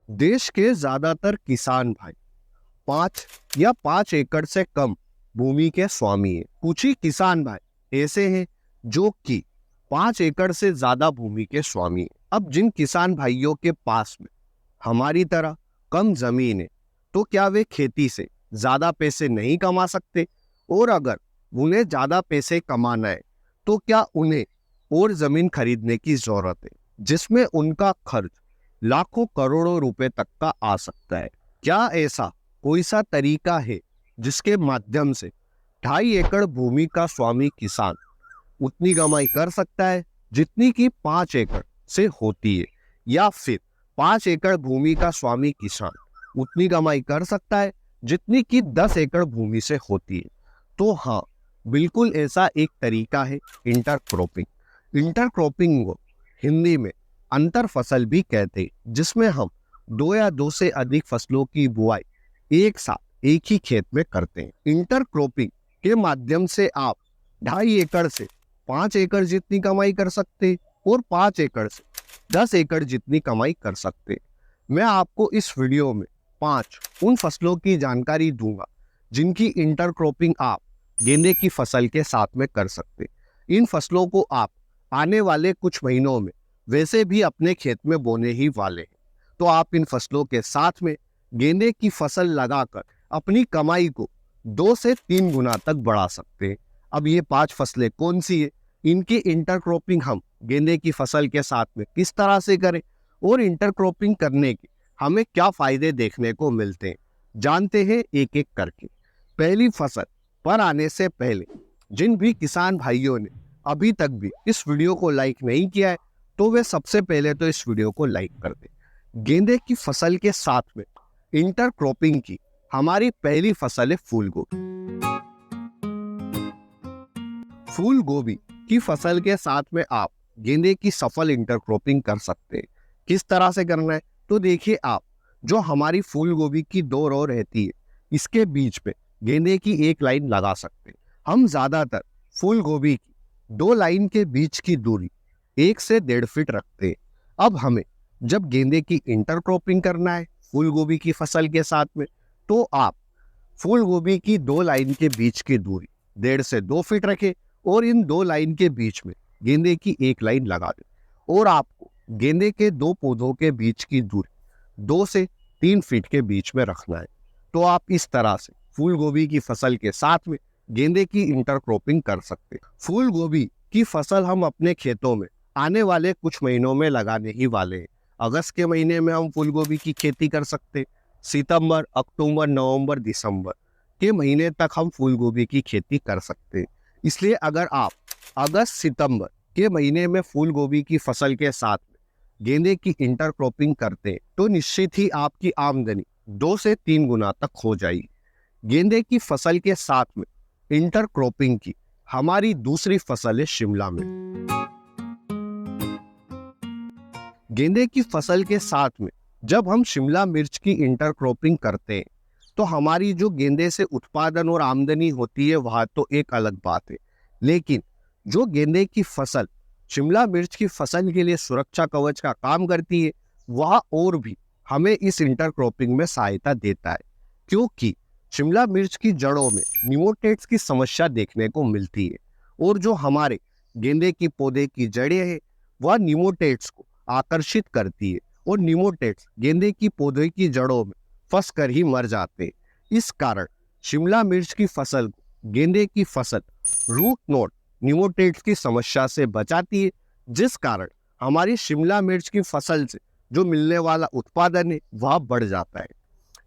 देश के ज्यादातर किसान भाई 5 एकड़ से कम भूमि के स्वामी हैं। कुछ ही किसान भाई ऐसे हैं जो कि 5 एकड़ से ज्यादा भूमि के स्वामी हैं। अब जिन किसान भाइयों के पास में हमारी तरह कम जमीन है, तो क्या वे खेती से ज्यादा पैसे नहीं कमा सकते? और अगर उन्हें ज्यादा पैसे कमाना है तो क्या उन्हें और जमीन खरीदने की जरूरत है, जिसमें उनका खर्च लाखों करोड़ों रुपए तक का आ सकता है? क्या ऐसा कोई सा तरीका है जिसके माध्यम से 2.5 एकड़ भूमि का स्वामी किसान उतनी कमाई कर सकता है जितनी कि 5 एकड़ से होती है, या फिर 5 एकड़ भूमि का स्वामी किसान उतनी कमाई कर सकता है जितनी कि 10 एकड़ भूमि से होती है? तो हाँ, बिल्कुल ऐसा एक तरीका है इंटरक्रॉपिंग। इंटरक्रॉपिंग को हिंदी में अंतर फसल भी कहते हैं, जिसमें हम 2 या 2 से अधिक फसलों की बुआई एक साथ एक ही खेत में करते हैं। इंटरक्रॉपिंग के माध्यम से आप 2.5 एकड़ से 5 एकड़ जितनी कमाई कर सकते हैं और 5 एकड़ से 10 एकड़ जितनी कमाई कर सकते हैं। मैं आपको इस वीडियो में 5 उन फसलों की जानकारी दूंगा जिनकी इंटरक्रॉपिंग आप गेंदे की फसल के साथ में कर सकते हैं। इन फसलों को आप आने वाले कुछ महीनों में वैसे भी अपने खेत में बोने ही वाले हैं, तो आप इन फसलों के साथ में गेंदे की फसल लगाकर अपनी कमाई को 2 से 3 गुना तक बढ़ा सकते हैं। अब ये 5 फसलें कौन सी है, इनकी इंटरक्रॉपिंग हम गेंदे की फसल के साथ में किस तरह से करें और इंटरक्रॉपिंग करने के हमें क्या फायदे देखने को मिलते हैं, जानते हैं एक एक करके। पहली फसल पर आने से पहले जिन भी किसान भाइयों ने अभी तक भी इस वीडियो को लाइक नहीं किया है, तो वे सबसे पहले तो इस वीडियो को लाइक कर दें। गेंदे की फसल के साथ में इंटरक्रॉपिंग की हमारी पहली फसल है फूल गोभी। फूल गोभी की फसल के साथ में आप गेंदे की सफल इंटरक्रॉपिंग कर सकते हैं। किस तरह से करना है, तो देखिए, आप जो हमारी फूल गोभी की 2 रो रहती है, इसके बीच में गेंदे की एक लाइन लगा सकते हैं। हम ज्यादातर फूल गोभी की 2 लाइन के बीच की दूरी 1 से 1.5 फीट रखते हैं। अब हमें जब गेंदे की इंटरक्रॉपिंग करना है फूल गोभी की फसल के साथ में, तो आप फूल गोभी की 2 लाइन के बीच की दूरी 1.5 से 2 फीट रखें और इन 2 लाइन के बीच में गेंदे की एक लाइन लगा दें। और आपको गेंदे के 2 पौधों के बीच की दूरी 2 से 3 फीट के बीच में रखना है। तो आप इस तरह से फूल गोभी की फसल के साथ में गेंदे की इंटरक्रॉपिंग कर सकते हैं। फूल गोभी की फसल हम अपने खेतों में आने वाले कुछ महीनों में लगाने ही वाले हैं। अगस्त के महीने में हम फूल गोभी की खेती कर सकते हैं। सितंबर, अक्टूबर, नवंबर, दिसंबर के महीने तक हम फूल गोभी की खेती कर सकते हैं। इसलिए अगर आप अगस्त सितंबर के महीने में फूल गोभी की फसल के साथ में गेंदे की इंटरक्रॉपिंग करते हैं, तो निश्चित ही आपकी आमदनी 2 से 3 गुना तक हो जाएगी। गेंदे की फसल के साथ में इंटरक्रॉपिंग की हमारी दूसरी फसल है शिमला मिर्च। गेंदे की फसल के साथ में जब हम शिमला मिर्च की इंटरक्रॉपिंग करते हैं, तो हमारी जो गेंदे से उत्पादन और आमदनी होती है वह तो एक अलग बात है, लेकिन जो गेंदे की फसल शिमला मिर्च की फसल के लिए सुरक्षा कवच का काम करती है, वह और भी हमें इस इंटरक्रॉपिंग में सहायता देता है। क्योंकि शिमला मिर्च की जड़ों में निमोटेड्स की समस्या देखने को मिलती है, और जो हमारे गेंदे की पौधे की जड़ें हैं वह निमोटेड्स को आकर्षित करती है, और निमोटेड्स गेंदे की पौधे की जड़ों में फंस कर ही मर जाते हैं। इस कारण शिमला मिर्च की फसल को गेंदे की फसल रूट नोड निमोटेड्स की समस्या से बचाती है, जिस कारण हमारी शिमला मिर्च की फसल से जो मिलने वाला उत्पादन है वह बढ़ जाता है।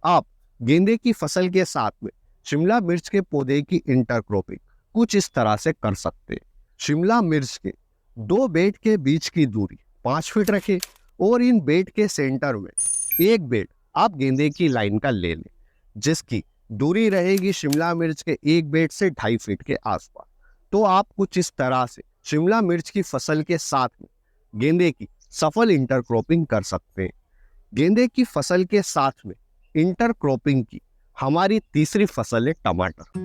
आप गेंदे की फसल के साथ में शिमला मिर्च के पौधे की इंटरक्रॉपिंग कुछ इस तरह से कर सकते हैं। शिमला मिर्च के 2 बेड के बीच की दूरी 5 फीट रखें और इन बेड के सेंटर में एक बेड आप गेंदे की लाइन का ले लें, जिसकी दूरी रहेगी शिमला मिर्च के एक बेड से 2.5 फीट के आसपास। तो आप कुछ इस तरह से शिमला मिर्च की फसल के साथ में गेंदे की सफल इंटरक्रॉपिंग कर सकते हैं। गेंदे की फसल के साथ में इंटरक्रॉपिंग की हमारी तीसरी फसल है टमाटर।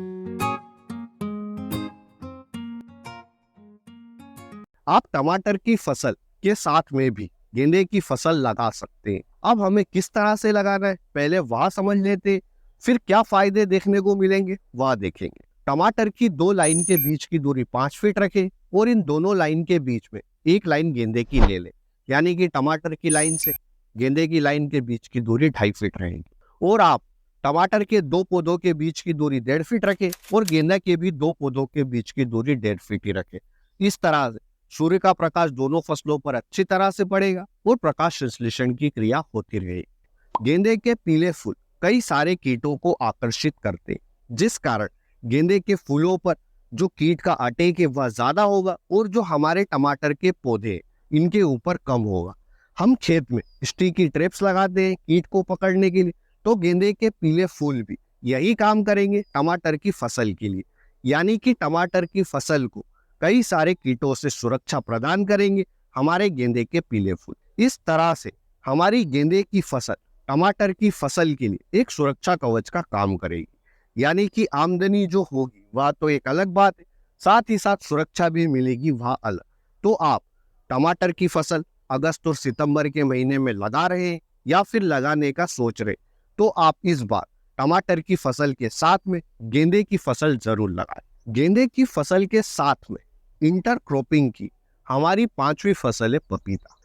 आप टमाटर की फसल के साथ में भी गेंदे की फसल लगा सकते हैं। अब हमें किस तरह से लगाना है पहले वह समझ लेते, फिर क्या फायदे देखने को मिलेंगे वह देखेंगे। टमाटर की 2 लाइन के बीच की दूरी 5 फीट रखें और इन दोनों लाइन के बीच में एक लाइन गेंदे की ले ले, यानी कि टमाटर की लाइन से गेंदे की लाइन के बीच की दूरी 2.5 फीट रहेगी। और आप टमाटर के 2 पौधों के बीच की दूरी 1.5 फीट रखें और गेंदा के भी 2 पौधों के बीच की दूरी 1.5 फीट ही रखें। इस तरह से सूर्य का प्रकाश दोनों फसलों पर अच्छी तरह से पड़ेगा और प्रकाश संश्लेषण की क्रिया होती रहेगी। गेंदे के पीले फूल कई सारे कीटों को आकर्षित करते हैं, जिस कारण गेंदे के फूलों पर जो कीट का अटैक है वह ज्यादा होगा और जो हमारे टमाटर के पौधे इनके ऊपर कम होगा। हम खेत में स्टिकी ट्रैप्स लगाते हैं कीट को पकड़ने के लिए, तो गेंदे के पीले फूल भी यही काम करेंगे टमाटर की फसल के लिए, यानी कि टमाटर की फसल को कई सारे कीटों से सुरक्षा प्रदान करेंगे हमारे गेंदे के पीले फूल। इस तरह से हमारी गेंदे की फसल टमाटर की फसल के लिए एक सुरक्षा कवच का काम करेगी, यानी कि आमदनी जो होगी वह तो एक अलग बात है, साथ ही साथ सुरक्षा भी मिलेगी वह अलग। तो आप टमाटर की फसल अगस्त और सितंबर के महीने में लगा रहे हैं या फिर लगाने का सोच रहे, तो आप इस बार टमाटर की फसल के साथ में गेंदे की फसल जरूर लगाएं। गेंदे की फसल के साथ में इंटरक्रॉपिंग की हमारी 5वीं फसल है पपीता।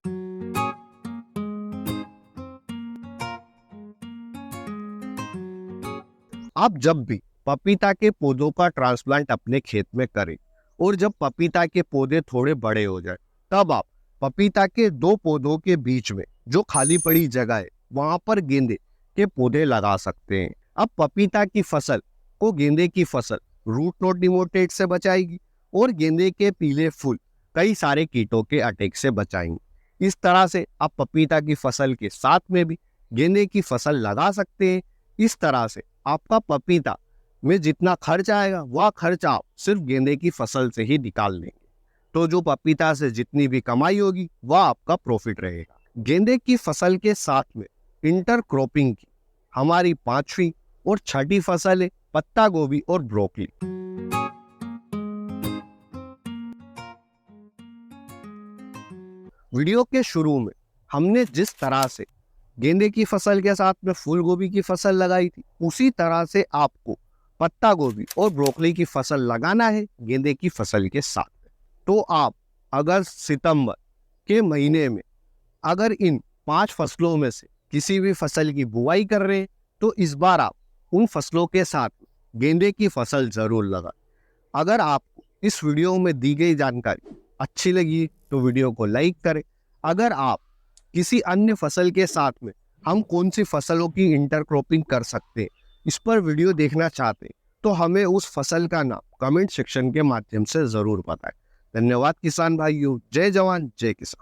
आप जब भी पपीता के पौधों का ट्रांसप्लांट अपने खेत में करें और जब पपीता के पौधे थोड़े बड़े हो जाए, तब आप पपीता के 2 पौधों के बीच में जो खाली पड़ी जगह है वहां पर गेंदे के पौधे लगा सकते हैं। अब पपीता की फसल को गेंदे की फसल रूट नोट निमोटेड से बचाएगी और गेंदे के पीले फूल कई सारे कीटों के अटैक से बचाएंगे। इस तरह से आप पपीता की फसल के साथ में भी गेंदे की फसल लगा सकते हैं। इस तरह से आपका पपीता में जितना खर्च आएगा वह खर्च आप सिर्फ गेंदे की फसल से ही निकाल लेंगे, तो जो पपीता से जितनी भी कमाई होगी वह आपका प्रॉफिट रहेगा। गेंदे की फसल के साथ में इंटरक्रॉपिंग की हमारी 5वीं और 6ठी फसल है पत्ता गोभी और ब्रोकली। वीडियो के शुरू में हमने जिस तरह से गेंदे की फसल के साथ में फूल गोभी की फसल लगाई थी, उसी तरह से आपको पत्ता गोभी और ब्रोकली की फसल लगाना है गेंदे की फसल के साथ में। तो आप अगस्त सितंबर के महीने में अगर इन 5 फसलों में से किसी भी फसल की बुआई कर रहे हैं, तो इस बार आप उन फसलों के साथ गेंदे की फसल जरूर लगाएं। अगर आपको इस वीडियो में दी गई जानकारी अच्छी लगी तो वीडियो को लाइक करें। अगर आप किसी अन्य फसल के साथ में हम कौन सी फसलों की इंटरक्रॉपिंग कर सकते हैं इस पर वीडियो देखना चाहते हैं, तो हमें उस फसल का नाम कमेंट सेक्शन के माध्यम से जरूर बताएं। धन्यवाद किसान भाइयों। जय जवान जय किसान।